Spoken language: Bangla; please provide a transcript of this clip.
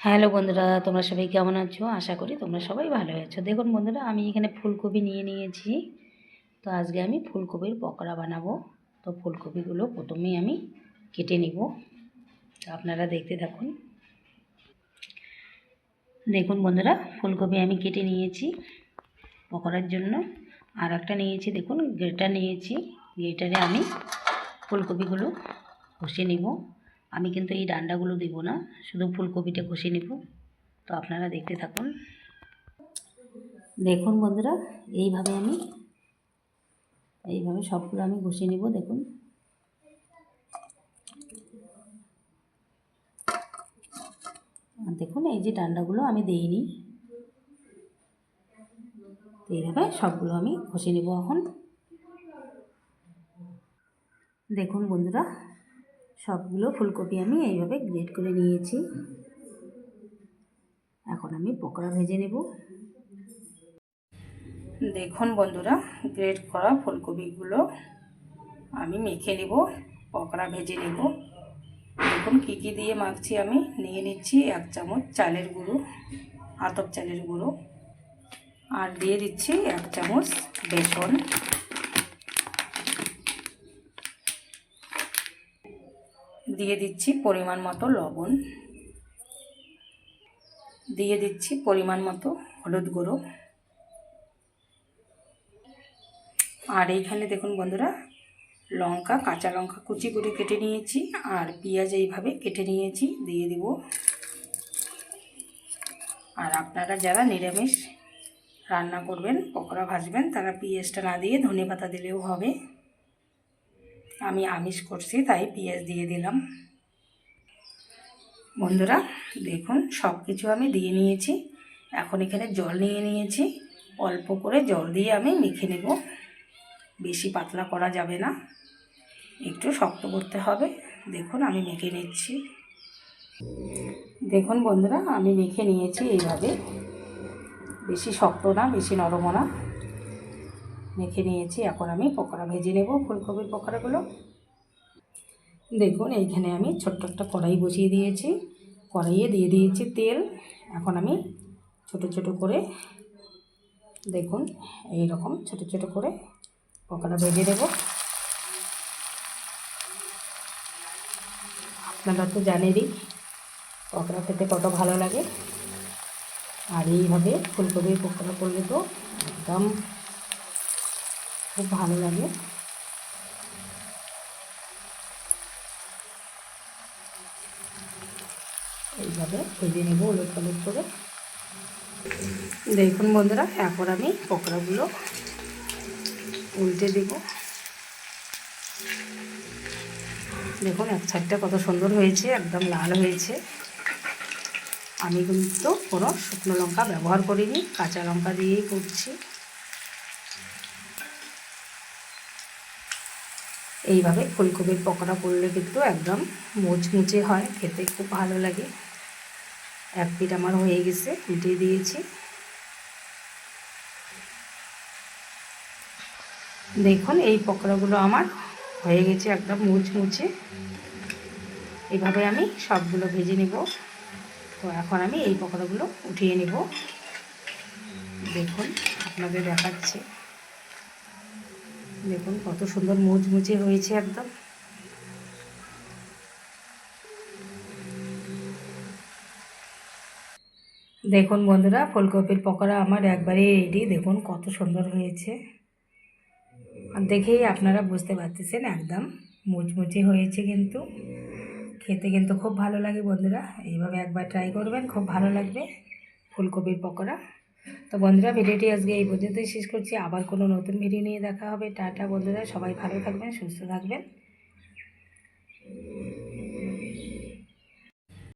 হ্যালো বন্ধুরা, তোমরা সবাই কেমন আছো? আশা করি তোমরা সবাই ভালো আছো। দেখুন বন্ধুরা, আমি এখানে ফুলকপি নিয়ে নিয়েছি। তো আজকে আমি ফুলকপির পকোড়া বানাবো। তো ফুলকপিগুলো প্রথমেই আমি কেটে নিব। তো আপনারা দেখতে থাকুন। দেখুন বন্ধুরা, ফুলকপি আমি কেটে নিয়েছি পকোড়ার জন্য। আর একটা নিয়েছি, দেখুন গ্রেটার নিয়েছি। গ্রেটারে আমি ফুলকপিগুলো ঘষে নিব। আমি কিন্তু এই ডান্ডাগুলো দেব না, শুধু ফুলকপিটা ঘষে নেব। তো আপনারা দেখতে থাকুন। দেখুন বন্ধুরা, এইভাবে সবগুলো আমি ঘষে নেব। দেখুন দেখুন এই যে ডান্ডাগুলো আমি দিইনি, এইভাবে সবগুলো আমি ঘষে নেব এখন। দেখুন বন্ধুরা, সবগুলো ফুলকপি আমি এইভাবে গ্রেট করে নিয়েছি। এখন আমি পকোড়া ভেজে নেব। দেখুন বন্ধুরা, গ্রেট করা ফুলকপিগুলো আমি মেখে নেব, পকোড়া ভেজে নেব। দেখুন কী কী দিয়ে মাখছি। আমি নিয়ে নিচ্ছি 1 চামচ চালের গুঁড়ো, আতপ চালের গুঁড়ো, আর দিয়ে দিচ্ছি 1 চামচ বেসন, দিয়ে দিচ্ছি পরিমাণ মতো লবণ, দিয়ে দিচ্ছি পরিমাণ মতো হলুদ গুঁড়ো। আর এইখানে দেখুন বন্ধুরা, কাঁচা লঙ্কা কুচি করে কেটে নিয়েছি, আর পেঁয়াজ এইভাবে কেটে নিয়েছি, দিয়ে দিব। আর আপনারা যারা নিরামিষ রান্না করবেন, পকোড়া ভাজবেন, তারা পেঁয়াজটা না দিয়ে ধনেপাতা দিলেও হবে। আমি আমিষ করছি তাই পেঁয়াজ দিয়ে দিলাম। বন্ধুরা দেখুন, সব কিছু আমি দিয়ে নিয়েছি। এখন এখানে জল নিয়ে নিয়েছি, অল্প করে জল দিয়ে আমি মেখে নেব। বেশি পাতলা করা যাবে না, একটু শক্ত করতে হবে। দেখুন আমি মেখে নিচ্ছি। দেখুন বন্ধুরা, আমি মেখে নিয়েছি এইভাবে, বেশি শক্ত না বেশি নরমও না, মেখে নিয়েছি। এখন আমি পকোড়া ভেজে নেব, ফুলকপির পকোড়াগুলো। দেখুন এইখানে আমি ছোট্ট একটা কড়াই বসিয়ে দিয়েছি, কড়াইয়ে দিয়ে দিয়েছি তেল। এখন আমি ছোট ছোট করে, দেখুন এই রকম ছোট ছোট করে পকোড়া ভেজে দেব। আপনারা তো জানেনই পকোড়া খেতে কত ভালো লাগে। আর এইভাবে ফুলকপির পকোড়া করলে তো একদম খুব ভালো লাগে। এইভাবে ভেজে নেব উলট পালট করে। দেখুন বন্ধুরা, এখন আমি পকোড়াগুলো উল্টে দেব। দেখুন এক সাইডটা কত সুন্দর হয়েছে, একদম লাল হয়েছে। আমি কিন্তু কোনো শুকনো লঙ্কা ব্যবহার করিনি, কাঁচা লঙ্কা দিয়েই করছি। এইভাবে ফুলকপির পকোড়া করলে কিন্তু একদম মুচমুচে হয়, খেতে খুব ভালো লাগে। এক পিঠ আমার হয়ে গেছে, উল্টিয়ে দিয়েছি। দেখুন এই পকোড়াগুলো আমার হয়ে গেছে একদম মুচমুচে। এইভাবে আমি সবগুলো ভেজে নেব। তো এখন আমি এই পকোড়াগুলো উঠিয়ে নেব। দেখুন আপনাদের দেখাচ্ছি, দেখুন কত সুন্দর মুচমুচে হয়েছে একদম। দেখুন বন্ধুরা, ফুলকপির পকোড়া আমার একবারে রেডি। দেখুন কত সুন্দর হয়েছে, আর দেখেই আপনারা বুঝতে পারতেছেন একদম মুচমুচে হয়েছে। কিন্তু খেতে কিন্তু খুব ভালো লাগে বন্ধুরা, এইভাবে একবার ট্রাই করবেন, খুব ভালো লাগবে ফুলকপির পকোড়া। তো বন্ধুরা, ভিডিওটি আজকে এই পর্যন্তই শেষ করছি। আবার কোনো নতুন ভিডিও নিয়ে দেখা হবে। টাটা বন্ধুরা, সবাই ভালো থাকবেন, সুস্থ থাকবেন।